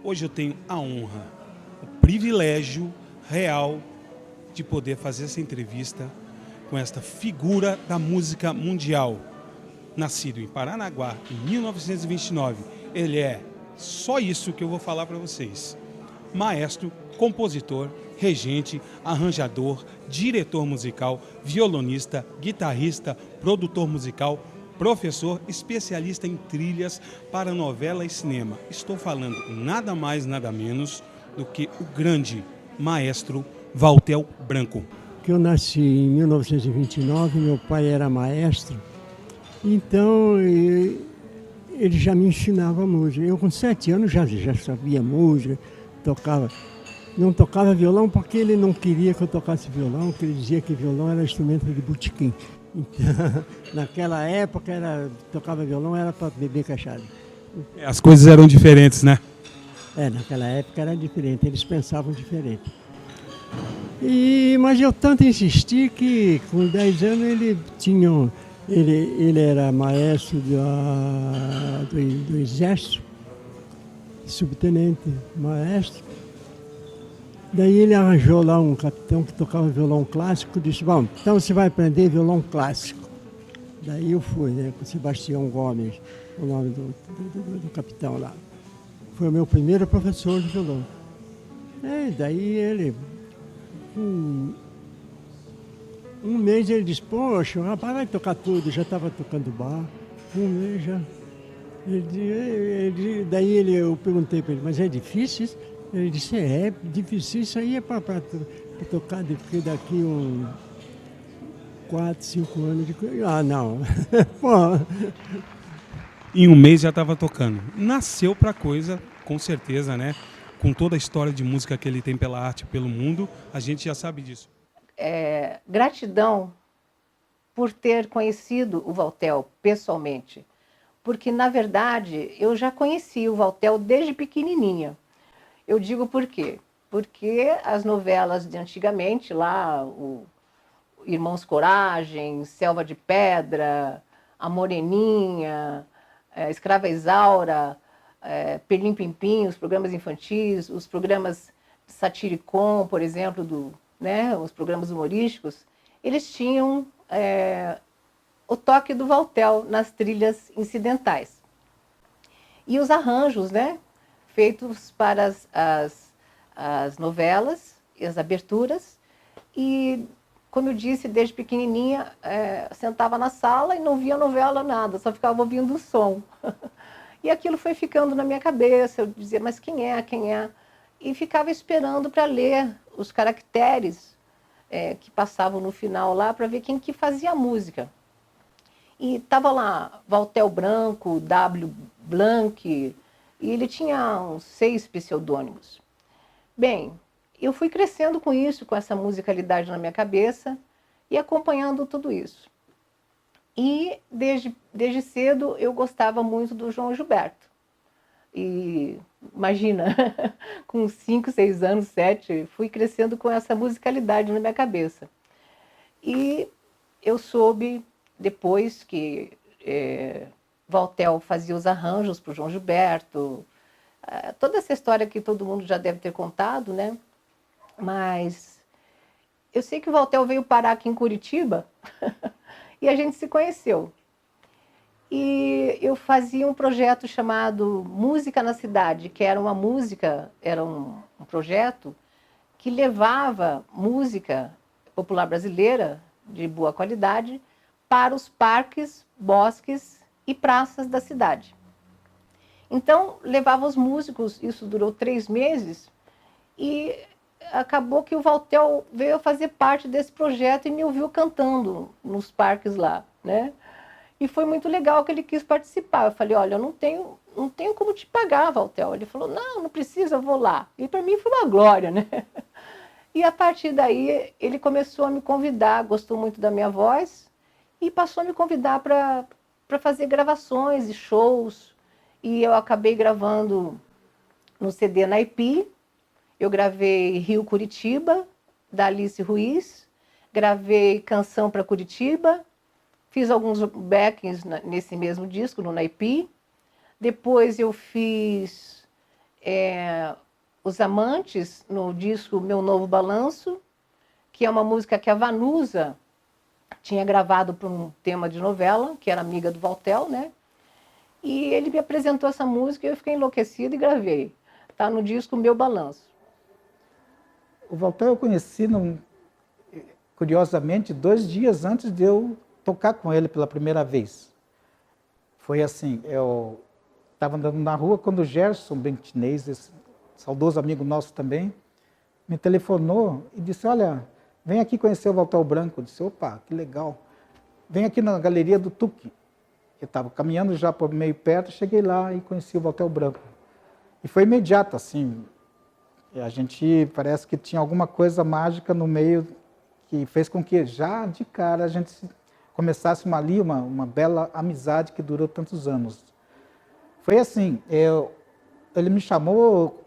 Hoje eu tenho a honra, o privilégio real de poder fazer essa entrevista com esta figura da música mundial. Nascido em Paranaguá em 1929, ele é só isso que eu vou falar para vocês. Maestro, compositor, regente, arranjador, diretor musical, violonista, guitarrista, produtor musical, professor, especialista em trilhas para novela e cinema. Estou falando nada mais, nada menos do que o grande maestro Valtel Branco. Eu nasci em 1929, meu pai era maestro, então ele já me ensinava música. Eu com 7 anos já sabia música, tocava. Não tocava violão porque ele não queria que eu tocasse violão, porque ele dizia que violão era instrumento de botequim. Então, naquela época, tocava violão era para beber cachaça. As coisas eram diferentes, né? Naquela época era diferente, eles pensavam diferente. Mas eu tanto insisti que com 10 anos ele era maestro do exército, subtenente maestro. Daí ele arranjou lá um capitão que tocava violão clássico, disse, bom, então você vai aprender violão clássico. Daí eu fui, né, com Sebastião Gomes, o nome do capitão lá. Foi o meu primeiro professor de violão. Daí ele, um mês ele disse, poxa, o rapaz vai tocar tudo, já estava tocando bar, um mês já. Daí eu perguntei para ele, mas é difícil isso? Ele disse, é difícil, isso aí é para tocar daqui 4, 5 anos de coisa. Ah, não. Em um mês já estava tocando. Nasceu para coisa, com certeza, né? Com toda a história de música que ele tem pela arte, pelo mundo, a gente já sabe disso. Gratidão por ter conhecido o Valtel pessoalmente. Porque, na verdade, eu já conheci o Valtel desde pequenininha. Eu digo por quê? Porque as novelas de antigamente, lá, o Irmãos Coragem, Selva de Pedra, A Moreninha, Escrava Isaura, Perlim Pimpim, os programas infantis, os programas Satiricon, por exemplo, os programas humorísticos, eles tinham o toque do Valtel nas trilhas incidentais. E os arranjos, né? Feitos para as novelas e as aberturas. E, como eu disse, desde pequenininha, sentava na sala e não via novela nada, só ficava ouvindo o som. E aquilo foi ficando na minha cabeça, eu dizia, mas quem é, quem é? E ficava esperando para ler os caracteres que passavam no final lá, para ver quem que fazia a música. E estava lá Valtel Branco, W. Blanc, e ele tinha uns 6 pseudônimos. Bem, eu fui crescendo com isso, com essa musicalidade na minha cabeça e acompanhando tudo isso. E desde cedo eu gostava muito do João Gilberto. E imagina, com 5, 6 anos, 7, fui crescendo com essa musicalidade na minha cabeça. E eu soube depois que Valtel fazia os arranjos para o João Gilberto, toda essa história que todo mundo já deve ter contado, né? Mas eu sei que o Valtel veio parar aqui em Curitiba e a gente se conheceu. E eu fazia um projeto chamado Música na Cidade, que era uma música, era um projeto que levava música popular brasileira de boa qualidade para os parques, bosques e praças da cidade. Então, levava os músicos, isso durou 3 meses, e acabou que o Valtel veio fazer parte desse projeto e me ouviu cantando nos parques lá, né? E foi muito legal que ele quis participar. Eu falei, olha, eu não tenho como te pagar, Valtel. Ele falou, não precisa, eu vou lá. E para mim foi uma glória, né? E a partir daí ele começou a me convidar, gostou muito da minha voz e passou a me convidar para fazer gravações e shows. E eu acabei gravando no CD Naipi, eu gravei Rio Curitiba, da Alice Ruiz, gravei Canção para Curitiba, fiz alguns backings nesse mesmo disco, no Naipi. Depois eu fiz Os Amantes, no disco Meu Novo Balanço, que é uma música que a Vanusa tinha gravado para um tema de novela, que era amiga do Valtel, né? E ele me apresentou essa música e eu fiquei enlouquecida e gravei. Está no disco Meu Balanço. O Valtel eu conheci, curiosamente, 2 dias antes de eu tocar com ele pela primeira vez. Foi assim, eu estava andando na rua quando o Gerson Bentinez, esse saudoso amigo nosso também, me telefonou e disse, olha, vem aqui conhecer o Valtel Branco. Eu disse, opa, que legal. Vem aqui na galeria do Tuque. Eu estava caminhando já por meio perto, cheguei lá e conheci o Valtel Branco. E foi imediato, assim. A gente parece que tinha alguma coisa mágica no meio que fez com que já de cara a gente começasse uma bela amizade que durou tantos anos. Foi assim, ele me chamou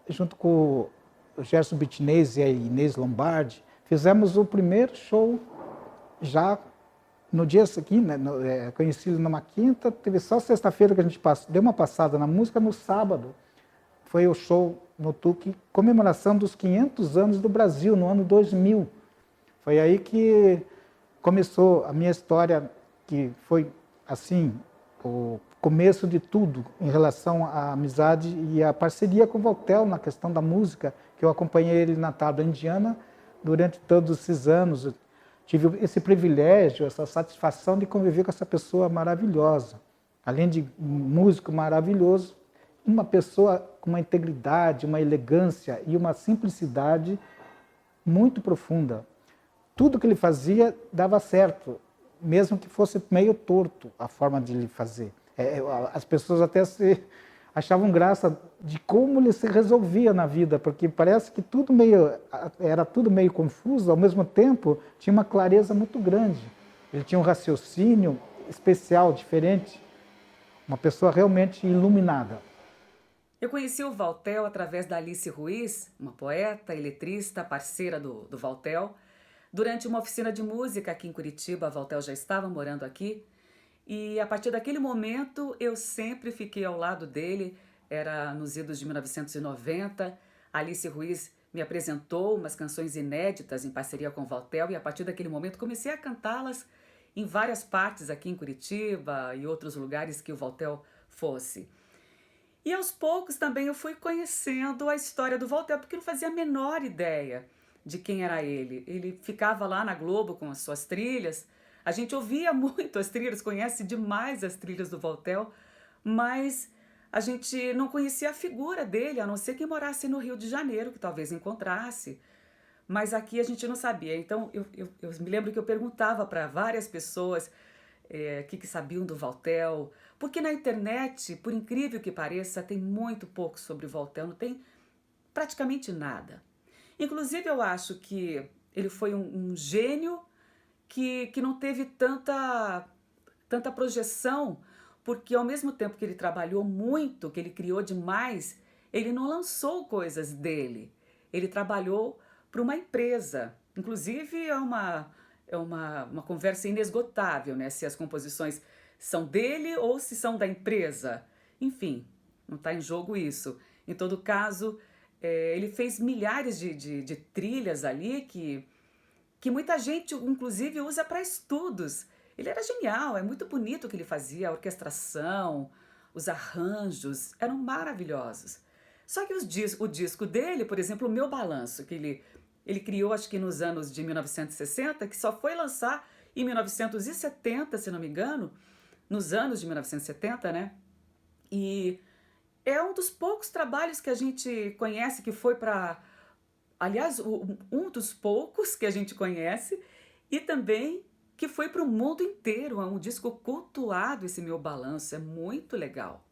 junto com o Gerson Bittinez e a Inês Lombardi, fizemos o primeiro show já no dia seguinte, né, conheci ele numa quinta, teve só sexta-feira que a gente deu uma passada na música, no sábado foi o show no Tuque, comemoração dos 500 anos do Brasil, no ano 2000. Foi aí que começou a minha história, que foi, assim, o começo de tudo em relação à amizade e à parceria com o Valtel na questão da música, que eu acompanhei ele na Tábua Indiana durante todos esses anos. Eu tive esse privilégio, essa satisfação de conviver com essa pessoa maravilhosa. Além de um músico maravilhoso, uma pessoa com uma integridade, uma elegância e uma simplicidade muito profunda. Tudo que ele fazia dava certo, mesmo que fosse meio torto a forma de ele fazer. As pessoas até achavam graça de como ele se resolvia na vida, porque parece que era tudo meio confuso, ao mesmo tempo tinha uma clareza muito grande. Ele tinha um raciocínio especial, diferente, uma pessoa realmente iluminada. Eu conheci o Valtel através da Alice Ruiz, uma poeta e letrista, parceira do Valtel. Durante uma oficina de música aqui em Curitiba, a Valtel já estava morando aqui. E a partir daquele momento eu sempre fiquei ao lado dele, era nos idos de 1990. A Alice Ruiz me apresentou umas canções inéditas em parceria com o Valtel e a partir daquele momento comecei a cantá-las em várias partes aqui em Curitiba e outros lugares que o Valtel fosse. E aos poucos também eu fui conhecendo a história do Valtel, porque eu não fazia a menor ideia de quem era ele. Ele ficava lá na Globo com as suas trilhas, a gente ouvia muito as trilhas, conhece demais as trilhas do Valtel, mas a gente não conhecia a figura dele, a não ser quem morasse no Rio de Janeiro, que talvez encontrasse. Mas aqui a gente não sabia. Então eu me lembro que eu perguntava para várias pessoas que sabiam do Valtel, porque na internet, por incrível que pareça, tem muito pouco sobre o Valtel, não tem praticamente nada. Inclusive, eu acho que ele foi um gênio que não teve tanta projeção, porque ao mesmo tempo que ele trabalhou muito, que ele criou demais, ele não lançou coisas dele. Ele trabalhou para uma empresa. Inclusive, é uma conversa inesgotável, né? Se as composições são dele ou se são da empresa. Enfim, não está em jogo isso. Em todo caso, ele fez milhares de trilhas ali que muita gente, inclusive, usa para estudos. Ele era genial, é muito bonito o que ele fazia, a orquestração, os arranjos, eram maravilhosos. Só que o disco dele, por exemplo, o Meu Balanço, que ele criou acho que nos anos de 1960, que só foi lançar em 1970, se não me engano, nos anos de 1970, né? E é um dos poucos trabalhos que a gente conhece que foi para... Aliás, um dos poucos que a gente conhece e também que foi para o mundo inteiro. É um disco cultuado, esse Meu Balanço, é muito legal.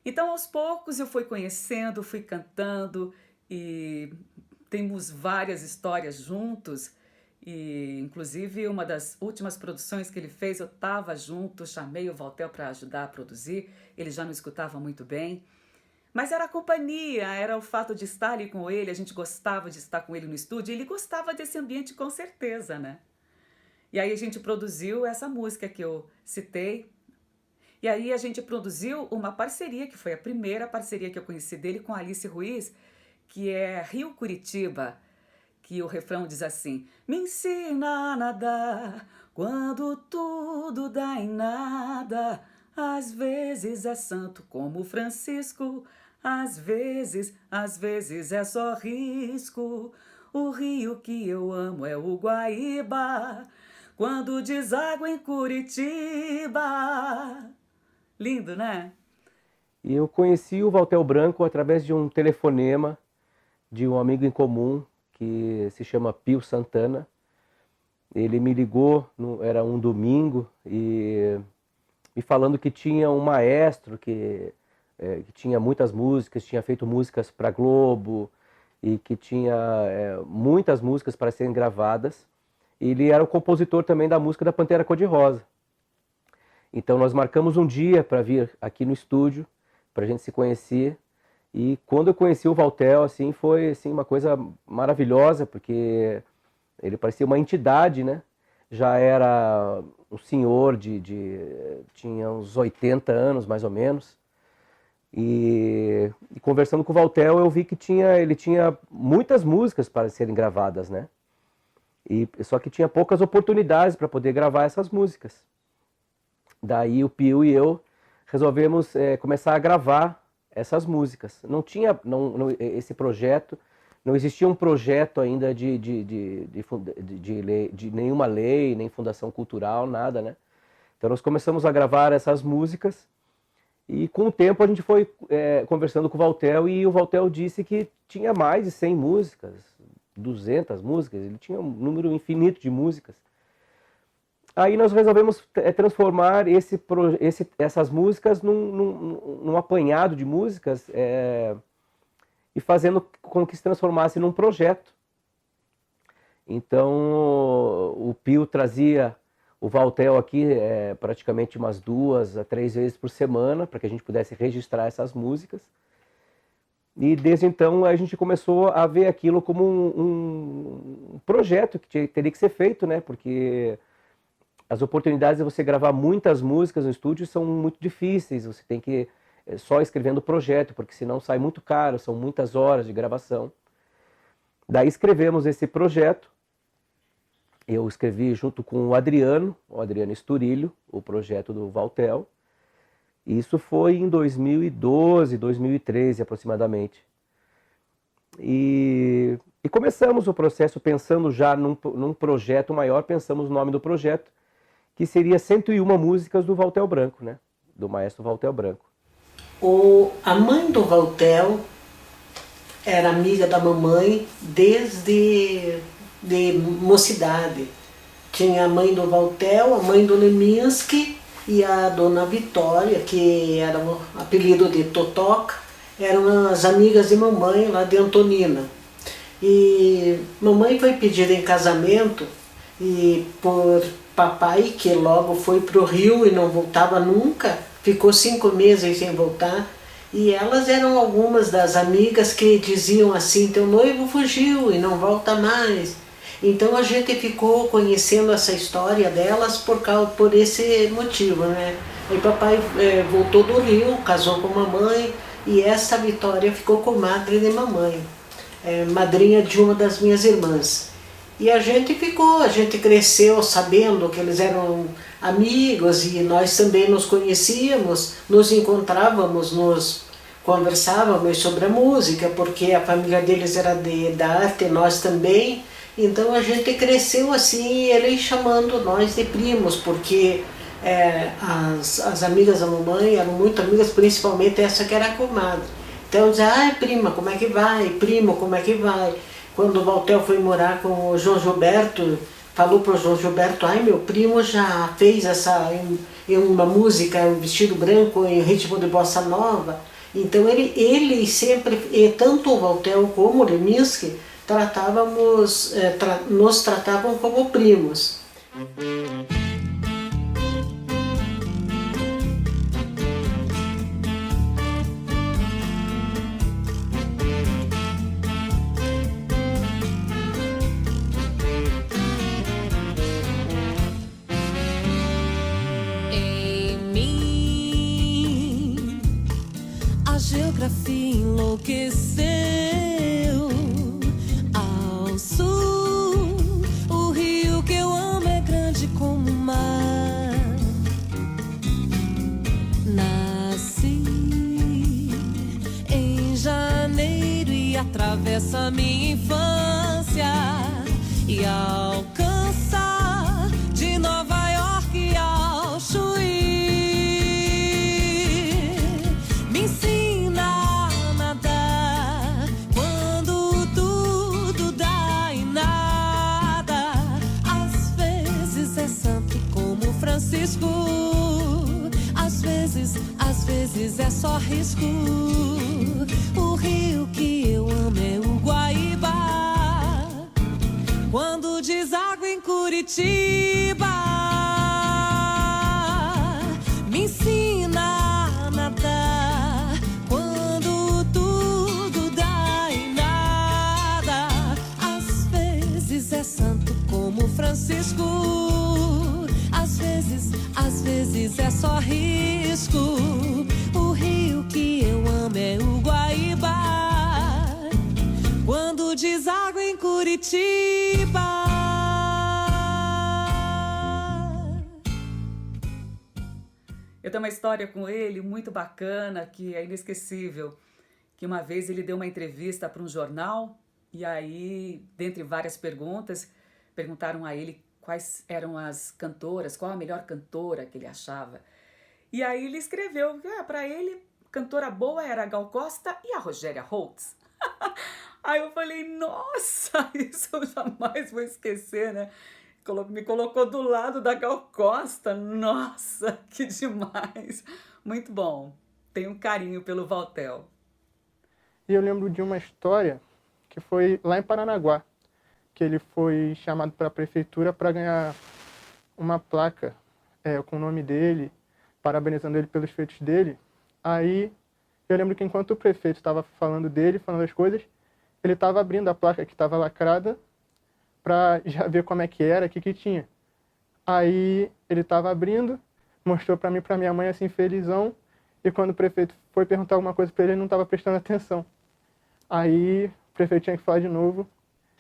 Então, aos poucos, eu fui conhecendo, fui cantando e temos várias histórias juntos. E, inclusive, uma das últimas produções que ele fez, eu estava junto, chamei o Valtel para ajudar a produzir. Ele já não escutava muito bem. Mas era a companhia, era o fato de estar ali com ele, a gente gostava de estar com ele no estúdio, e ele gostava desse ambiente com certeza, né? E aí a gente produziu essa música que eu citei, e aí a gente produziu uma parceria, que foi a primeira parceria que eu conheci dele com a Alice Ruiz, que é Rio Curitiba, que o refrão diz assim: me ensina a nadar quando tudo dá em nada, às vezes é santo como Francisco, às vezes é só risco. O rio que eu amo é o Guaíba, quando deságua em Curitiba. Lindo, né? E eu conheci o Valtel Branco através de um telefonema de um amigo em comum que se chama Pio Santana. Ele me ligou, era um domingo, e falando que tinha um maestro que tinha muitas músicas, tinha feito músicas para Globo e que tinha muitas músicas para serem gravadas. Ele era o compositor também da música da Pantera Cor-de-Rosa. Então nós marcamos um dia para vir aqui no estúdio, para a gente se conhecer. E quando eu conheci o Valtel, assim, foi assim, uma coisa maravilhosa, porque ele parecia uma entidade, né? Já era um senhor tinha uns 80 anos, mais ou menos. E conversando com o Valtel, eu vi que ele tinha muitas músicas para serem gravadas, né? Só que tinha poucas oportunidades para poder gravar essas músicas. Daí o Pio e eu resolvemos começar a gravar essas músicas. Não tinha esse projeto, não existia um projeto ainda de nenhuma lei, nem fundação cultural, nada, né? Então nós começamos a gravar essas músicas e com o tempo a gente foi conversando com o Valtel e o Valtel disse que tinha mais de 100 músicas, 200 músicas, ele tinha um número infinito de músicas. Aí nós resolvemos transformar essas músicas num apanhado de músicas e fazendo com que se transformasse num projeto. Então o Pio trazia o Valtel aqui praticamente umas 2 a 3 vezes por semana para que a gente pudesse registrar essas músicas. E desde então a gente começou a ver aquilo como um projeto que teria que ser feito, né? Porque as oportunidades de você gravar muitas músicas no estúdio são muito difíceis. Você tem que só escrevendo o projeto, porque senão sai muito caro, são muitas horas de gravação. Daí escrevemos esse projeto. Eu escrevi junto com o Adriano Esturilho, o projeto do Valtel. Isso foi em 2012, 2013 aproximadamente. E começamos o processo pensando já num projeto maior, pensamos no nome do projeto, que seria 101 músicas do Valtel Branco, né? Do maestro Valtel Branco. A mãe do Valtel era amiga da mamãe desde de mocidade. Tinha a mãe do Valtel, a mãe do Leminski e a dona Vitória, que era o apelido de Totoca, eram as amigas de mamãe lá de Antonina. E mamãe foi pedida em casamento e por papai, que logo foi para o Rio e não voltava nunca, ficou 5 meses sem voltar. E elas eram algumas das amigas que diziam assim, teu noivo fugiu e não volta mais. Então a gente ficou conhecendo essa história delas por esse motivo, né? Aí papai voltou do Rio, casou com mamãe e essa Vitória ficou comadre de mamãe, madrinha de uma das minhas irmãs. E a gente cresceu sabendo que eles eram amigos e nós também nos conhecíamos, nos encontrávamos, nos conversávamos sobre a música, porque a família deles era da arte, nós também. Então a gente cresceu assim, ele chamando nós de primos, porque as amigas da mamãe eram muito amigas, principalmente essa que era a comadre. Então dizia, prima, como é que vai? Primo, como é que vai? Quando o Valtel foi morar com o João Gilberto, falou para o João Gilberto, meu primo já fez em uma música, um vestido branco em ritmo de bossa nova. Então ele sempre, e tanto o Valtel como o Leminski, nos tratavam como primos. Em mim, a geografia enlouqueceu. Ao sul, o rio que eu amo é grande como o mar. Nasci em janeiro e atravessa minha infância e alcança de Nova York ao Chuí. Me ensina a nadar quando tudo dá em nada. Às vezes é santo como Francisco, às vezes é só risco. O rio que eu amo é o Guaíba, quando deságua em Curitiba. Me ensina a nadar quando tudo dá em nada. Às vezes é santo como Francisco, às vezes é só risco. O rio que eu amo é o Guaíba, quando deságua em Curitiba. Eu tenho uma história com ele muito bacana, que é inesquecível. Que uma vez ele deu uma entrevista para um jornal e aí, dentre várias perguntas, perguntaram a ele quais eram as cantoras, qual a melhor cantora que ele achava. E aí ele escreveu que para ele, cantora boa era a Gal Costa e a Rogéria Holtz. Aí eu falei, nossa, isso eu jamais vou esquecer, né? Me colocou do lado da Gal Costa, nossa, que demais. Muito bom, tenho um carinho pelo Valtel. E eu lembro de uma história que foi lá em Paranaguá, que ele foi chamado para a prefeitura para ganhar uma placa com o nome dele, parabenizando ele pelos feitos dele. Aí eu lembro que enquanto o prefeito estava falando dele, falando as coisas, ele estava abrindo a placa que estava lacrada para já ver como é que era, o que tinha. Aí ele estava abrindo, mostrou para mim e para minha mãe assim, felizão, e quando o prefeito foi perguntar alguma coisa para ele, ele não estava prestando atenção. Aí o prefeito tinha que falar de novo,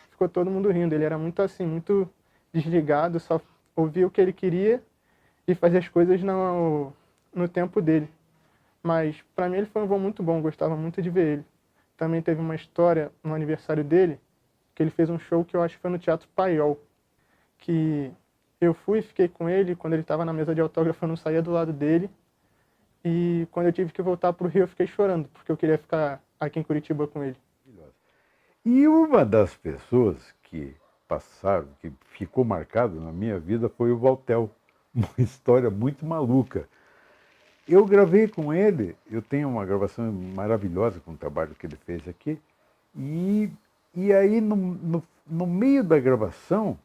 ficou todo mundo rindo. Ele era muito assim, muito desligado, só ouvia o que ele queria e fazia as coisas no tempo dele. Mas para mim ele foi um avô muito bom, gostava muito de ver ele. Também teve uma história no aniversário dele, que ele fez um show que eu acho que foi no Teatro Paiol, que eu fui e fiquei com ele. Quando ele estava na mesa de autógrafo, eu não saía do lado dele. E quando eu tive que voltar para o Rio, eu fiquei chorando, porque eu queria ficar aqui em Curitiba com ele. E uma das pessoas que passaram, que ficou marcado na minha vida, foi o Valtel. Uma história muito maluca. Eu gravei com ele, eu tenho uma gravação maravilhosa com o trabalho que ele fez aqui, e aí no meio da gravação,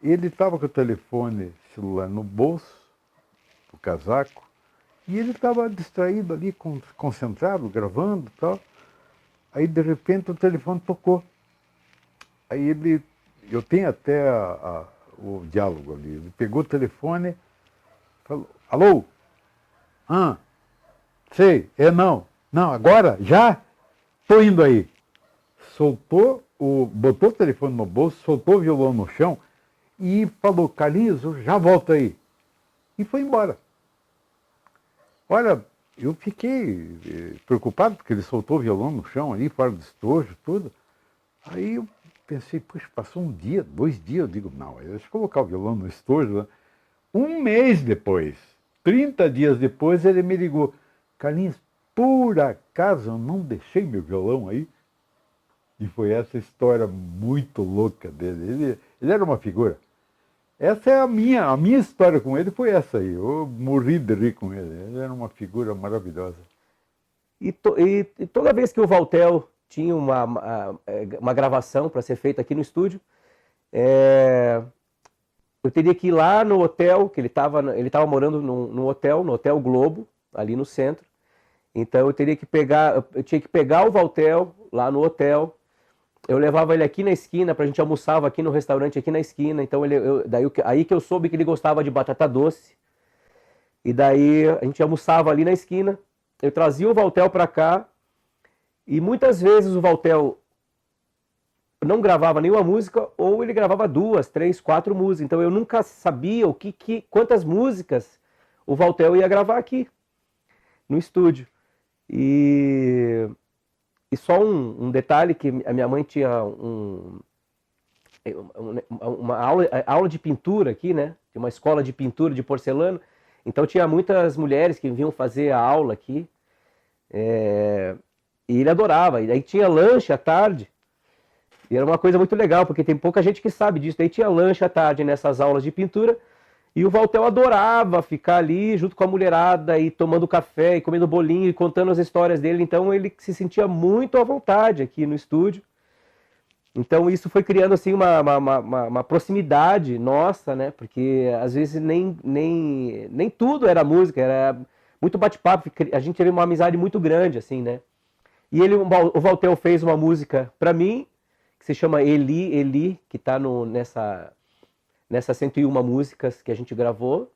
ele estava com o telefone celular no bolso, o casaco, e ele estava distraído ali, concentrado, gravando e tal. Aí, de repente, o telefone tocou. Aí eu tenho até o diálogo ali. Ele pegou o telefone, falou, alô? Sei, não, agora? Já? Tô indo aí. Botou o telefone no bolso, soltou o violão no chão e falou, Carlinhos, eu já volto aí. E foi embora. Olha, eu fiquei preocupado porque ele soltou o violão no chão ali, fora do estojo, tudo. Aí eu pensei, puxa, passou um dia, 2 dias, eu digo, não, deixa eu colocar o violão no estojo. Né? 1 mês depois, 30 dias depois, ele me ligou, Carlinhos, por acaso eu não deixei meu violão aí? E foi essa história muito louca dele. Ele era uma figura. Essa é a minha história com ele foi essa aí. Eu morri de rir com ele. Ele era uma figura maravilhosa. E toda vez que o Valtel tinha uma gravação para ser feita aqui no estúdio, eu teria que ir lá no hotel, que ele estava morando no Hotel Globo, ali no centro. Então eu tinha que pegar o Valtel lá no hotel. Eu levava ele aqui na esquina, a gente almoçava aqui no restaurante aqui na esquina, então aí que eu soube que ele gostava de batata doce, e daí a gente almoçava ali na esquina, eu trazia o Valtel para cá, e muitas vezes o Valtel não gravava nenhuma música, ou ele gravava 2, 3, 4 músicas, então eu nunca sabia quantas músicas o Valtel ia gravar aqui, no estúdio. E só um detalhe, que a minha mãe tinha uma aula de pintura aqui, né? Tinha uma escola de pintura de porcelana. Então tinha muitas mulheres que vinham fazer a aula aqui. E ele adorava. E aí tinha lanche à tarde. E era uma coisa muito legal, porque tem pouca gente que sabe disso. Daí tinha lanche à tarde nessas aulas de pintura. E o Valtel adorava ficar ali junto com a mulherada e tomando café e comendo bolinho e contando as histórias dele. Então ele se sentia muito à vontade aqui no estúdio. Então isso foi criando assim uma proximidade nossa, né? Porque às vezes nem tudo era música, era muito bate-papo. A gente teve uma amizade muito grande, assim, né? E o Valtel fez uma música para mim, que se chama Eli, Eli, que está nessas 101 músicas que a gente gravou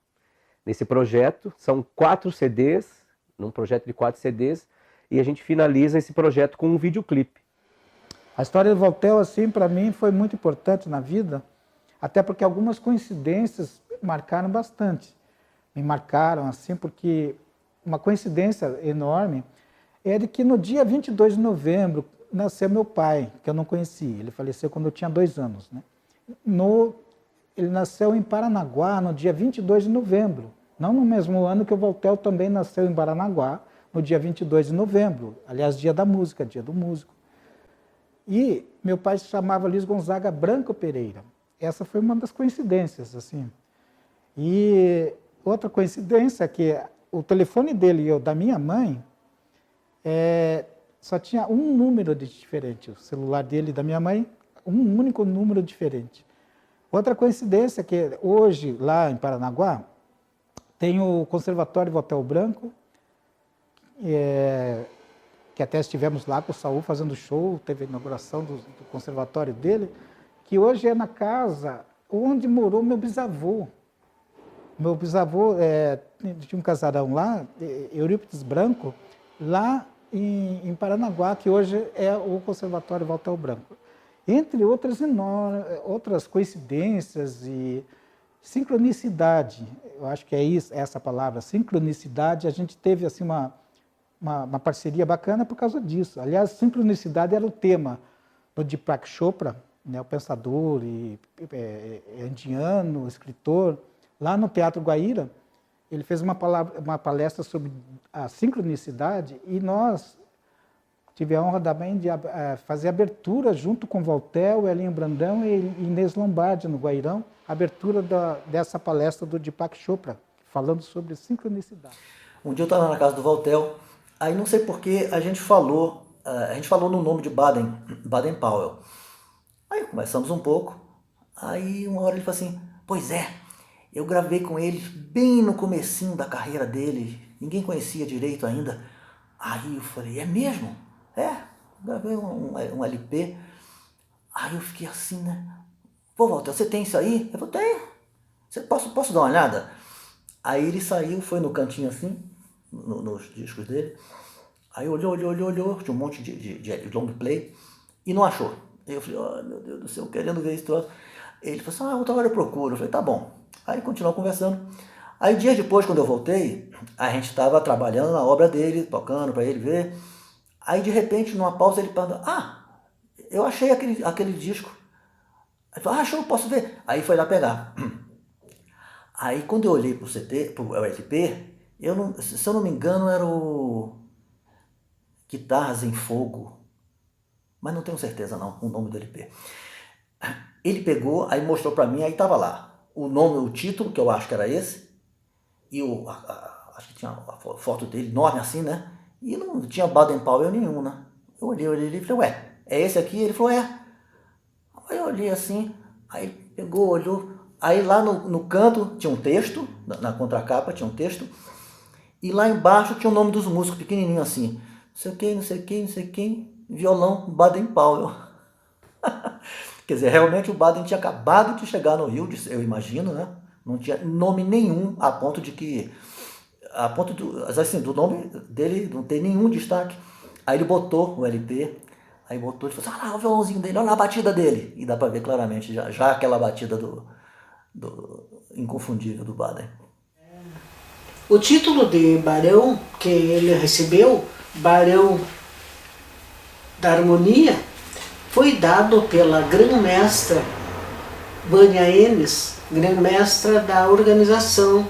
nesse projeto. São 4 CDs, num projeto de 4 CDs, e a gente finaliza esse projeto com um videoclipe. A história do Valtel, assim, para mim foi muito importante na vida, até porque algumas coincidências marcaram bastante. Me marcaram, assim, porque uma coincidência enorme é de que no dia 22 de novembro nasceu meu pai, que eu não conhecia. Ele faleceu quando eu tinha 2 anos, né? Ele nasceu em Paranaguá no dia 22 de novembro, não no mesmo ano que o Valtel também nasceu em Paranaguá, no dia 22 de novembro, aliás, dia da música, dia do músico. E meu pai se chamava Luiz Gonzaga Branco Pereira. Essa foi uma das coincidências, assim. E outra coincidência é que o telefone dele e o da minha mãe só tinha um número diferente. O celular dele e da minha mãe, um único número diferente. Outra coincidência é que hoje, lá em Paranaguá, tem o Conservatório Valtel Branco, que até estivemos lá com o Saul fazendo show, teve a inauguração do conservatório dele, que hoje é na casa onde morou meu bisavô. Meu bisavô tinha um casarão lá, Eurípides Branco, lá em Paranaguá, que hoje é o Conservatório Valtel Branco. Entre outras coincidências e sincronicidade, eu acho que é isso, essa palavra, sincronicidade, a gente teve assim uma parceria bacana por causa disso. Aliás, sincronicidade era o tema do Deepak Chopra, né, o pensador indiano, escritor, lá no Teatro Guaíra. Ele fez uma palestra sobre a sincronicidade e nós tive a honra também de fazer abertura junto com Valtel, Elinho Brandão e Inês Lombardi, no Guairão, a abertura dessa palestra do Deepak Chopra, falando sobre sincronicidade. Um dia eu estava na casa do Valtel, aí não sei por que a gente falou no nome de Baden Powell. Aí conversamos um pouco, aí uma hora ele falou assim, pois é, eu gravei com ele bem no comecinho da carreira dele, ninguém conhecia direito ainda. Aí eu falei, é mesmo? É, gravei um LP. Aí eu fiquei assim, né? Pô, Walter, você tem isso aí? Eu falei, tenho. Posso dar uma olhada? Aí ele saiu, foi no cantinho assim, nos discos dele. Aí olhou, tinha um monte de long play e não achou. Aí eu falei, oh, meu Deus do céu, querendo ver esse troço. Ele falou assim, outra hora eu procuro. Eu falei, tá bom. Aí continuou conversando. Aí dias depois, quando eu voltei, a gente estava trabalhando na obra dele, tocando para ele ver. Aí de repente, numa pausa, ele perguntou, eu achei aquele disco. Ele falou, show, posso ver? Aí foi lá pegar. Aí quando eu olhei pro LP, se eu não me engano, era o Guitarras em Fogo. Mas não tenho certeza não, o nome do LP. Ele pegou, aí mostrou para mim, aí tava lá. O título, que eu acho que era esse. E acho que tinha a foto dele enorme assim, né? E não tinha Baden Powell nenhum, né? Eu olhei e falei, ué, é esse aqui? Ele falou, é. Aí eu olhei assim, aí pegou, olhou. Aí lá no canto tinha um texto, na contracapa tinha um texto. E lá embaixo tinha o nome dos músicos, pequenininho assim. Não sei quem, violão Baden Powell. Quer dizer, realmente o Baden tinha acabado de chegar no Rio, eu imagino, né? Não tinha nome nenhum, a ponto do nome dele não tem nenhum destaque. Aí ele botou o LP, aí botou, ele falou assim, o violãozinho dele, olha a batida dele. E dá para ver claramente já aquela batida do inconfundível do Baden. O título de Barão que ele recebeu, Barão da Harmonia, foi dado pela grã-mestra Vânia Enes, grã-mestra da organização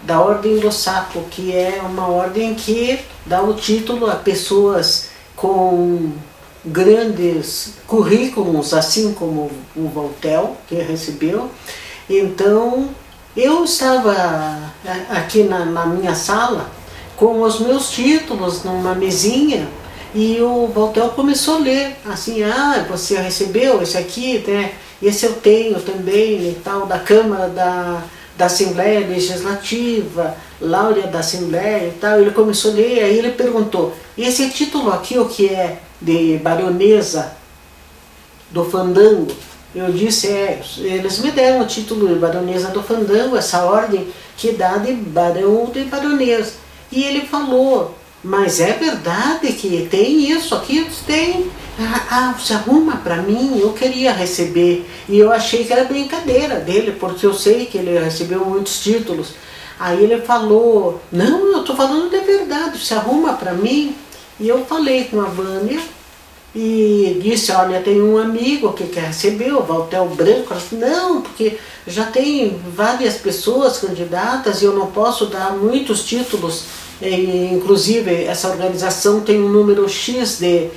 da Ordem do Sapo, que é uma ordem que dá o título a pessoas com grandes currículos, assim como o Valtel, que recebeu. Então, eu estava aqui na minha sala com os meus títulos numa mesinha e o Valtel começou a ler, assim, você recebeu esse aqui, né? Esse eu tenho também, e tal, da Câmara da Assembleia Legislativa, Láurea da Assembleia e tal. Ele começou a ler, aí ele perguntou, esse título aqui o que é? De baronesa do fandango? Eu disse, eles me deram o título de baronesa do fandango, essa ordem que dá de barão ou de baronesa. E ele falou, mas é verdade que tem isso aqui? Tem. Você arruma para mim? Eu queria receber. E eu achei que era brincadeira dele, porque eu sei que ele recebeu muitos títulos. Aí ele falou, não, eu estou falando de verdade, você arruma para mim? E eu falei com a Vânia e disse, olha, tem um amigo que quer receber, o Valtel Branco. Ela disse, não, porque já tem várias pessoas candidatas e eu não posso dar muitos títulos. Inclusive, essa organização tem um número X de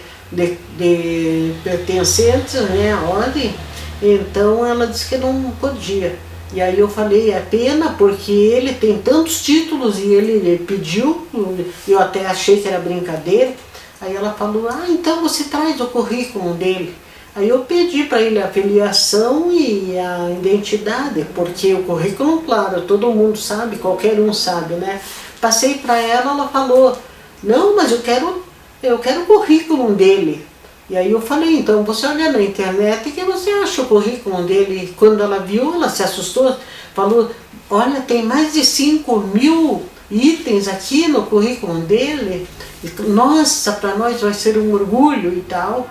pertencentes, né, à ordem. Então ela disse que não podia. E aí eu falei, é pena porque ele tem tantos títulos e ele pediu, eu até achei que era brincadeira. Aí ela falou, então você traz o currículo dele. Aí eu pedi para ele a filiação e a identidade, porque o currículo, claro, todo mundo sabe, qualquer um sabe, né? Passei para ela, ela falou, não, mas eu quero o currículo dele. E aí eu falei, então você olha na internet que você acha o currículo dele. E quando ela viu, ela se assustou, falou, olha, tem mais de 5.000 itens aqui no currículo dele. E, nossa, para nós vai ser um orgulho e tal.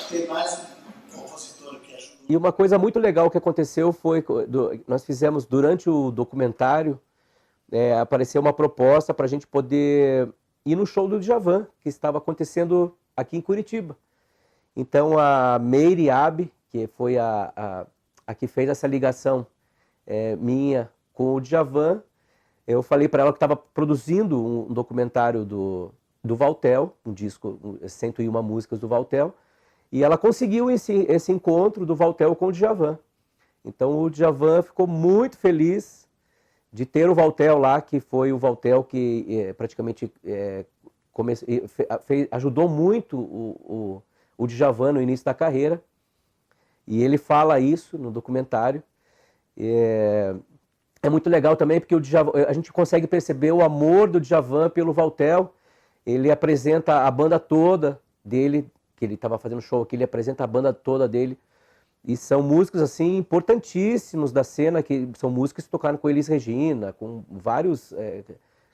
que tem mais um compositor que ajuda. E uma coisa muito legal que aconteceu foi, nós fizemos durante o documentário, apareceu uma proposta para a gente poder ir no show do Djavan, que estava acontecendo aqui em Curitiba. Então a Meire Abe, que foi a que fez essa ligação minha com o Djavan, eu falei para ela que estava produzindo um documentário do Valtel, um disco, 101 músicas do Valtel, e ela conseguiu esse encontro do Valtel com o Djavan. Então o Djavan ficou muito feliz de ter o Valtel lá, que foi o Valtel que praticamente ajudou muito o Djavan no início da carreira. E ele fala isso no documentário. É muito legal também porque a gente consegue perceber o amor do Djavan pelo Valtel. Ele apresenta a banda toda dele, que ele estava fazendo show aqui, ele apresenta a banda toda dele. E são músicos assim importantíssimos da cena, que são músicos que tocaram com Elis Regina, com vários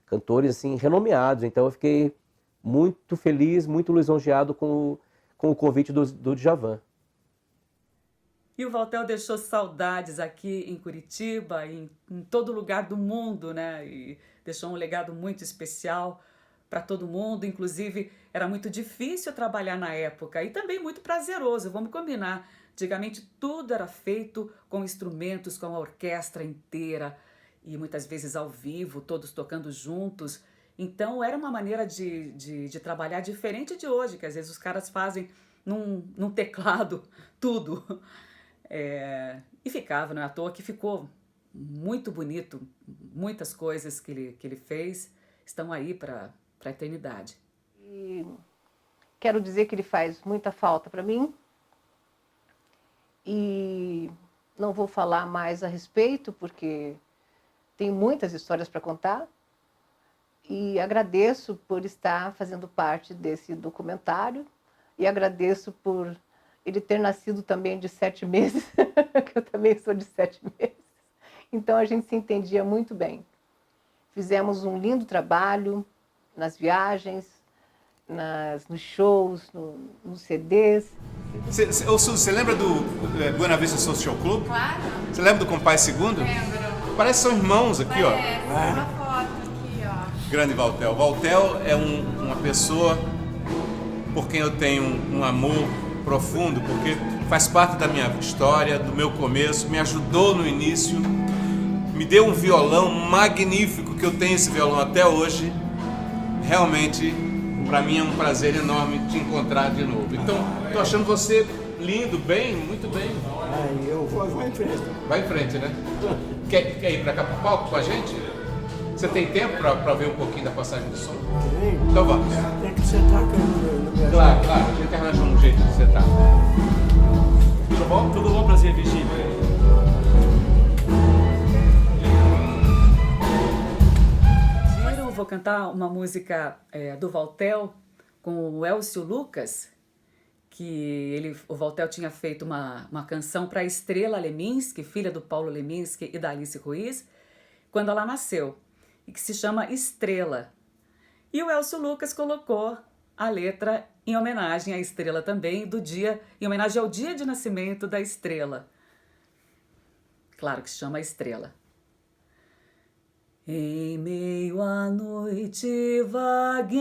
cantores assim renomeados. Então eu fiquei muito feliz, muito lisonjeado com o convite do Djavan. E o Valtel deixou saudades aqui em Curitiba, em todo lugar do mundo, né? E deixou um legado muito especial para todo mundo. Inclusive, era muito difícil trabalhar na época e também muito prazeroso, vamos combinar. Antigamente, tudo era feito com instrumentos, com a orquestra inteira e muitas vezes ao vivo, todos tocando juntos. Então, era uma maneira de trabalhar diferente de hoje, que às vezes os caras fazem num teclado tudo. E ficava, não é à toa que ficou muito bonito. Muitas coisas que ele fez estão aí para a eternidade. E quero dizer que ele faz muita falta para mim. E não vou falar mais a respeito, porque tem muitas histórias para contar. E agradeço por estar fazendo parte desse documentário. E agradeço por ele ter nascido também de 7 meses, que eu também sou de 7 meses. Então a gente se entendia muito bem. Fizemos um lindo trabalho nas viagens, nos shows, nos CDs. Você lembra do Buena Vista Social Club? Claro. Você lembra do Compai Segundo? Lembro. Parece que são irmãos aqui, ó. Uma foto aqui, ó. Grande Valtel. Valtel é uma pessoa por quem eu tenho um amor profundo, porque faz parte da minha história, do meu começo, me ajudou no início, me deu um violão magnífico, que eu tenho esse violão até hoje. Realmente, para mim é um prazer enorme te encontrar de novo. Então, estou achando você lindo, muito bem. Eu vou em frente. Vai em frente, né? Quer ir para cá pro palco com a gente? Você tem tempo para ver um pouquinho da passagem do som? Tem. Então vamos. Tem que sentar no meu Claro, a gente arranja um jeito de sentar. Tudo bom? Tudo bom, prazer, Virgínia. Eu vou cantar uma música do Valtel com o Elcio Lucas, que o Valtel tinha feito uma canção para a Estrela Leminski, filha do Paulo Leminski e da Alice Ruiz, quando ela nasceu, e que se chama Estrela. E o Elcio Lucas colocou a letra em homenagem à Estrela também, em homenagem ao dia de nascimento da Estrela. Claro que se chama Estrela. Em meio à noite vagueio,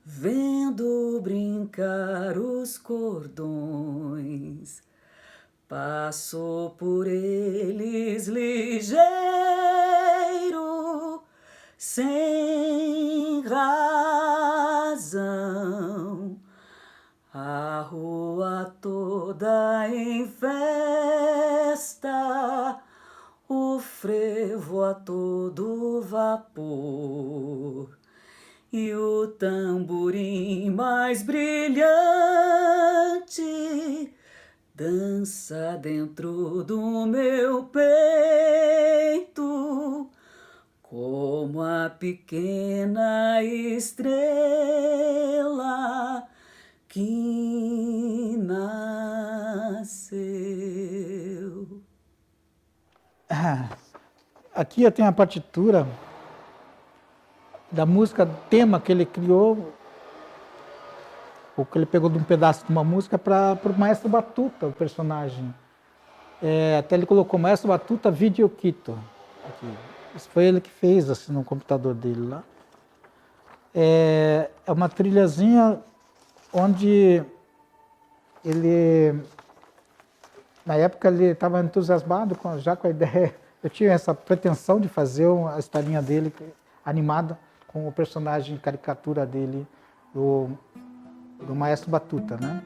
vendo brincar os cordões, passo por eles ligeiro, sem razão, a rua toda em festa, o frevo a todo vapor, e o tamborim mais brilhante dança dentro do meu peito, como a pequena estrela que nasceu. Aqui eu tenho a partitura da música tema que ele criou Porque ele pegou de um pedaço de uma música para o Maestro Batuta, o personagem. Até ele colocou Maestro Batuta Video Quito. Isso foi ele que fez assim, no computador dele lá. É uma trilhazinha onde ele, na época, ele estava entusiasmado já com a ideia. Eu tinha essa pretensão de fazer a historinha dele animada com o personagem caricatura dele, do Maestro Batuta, né?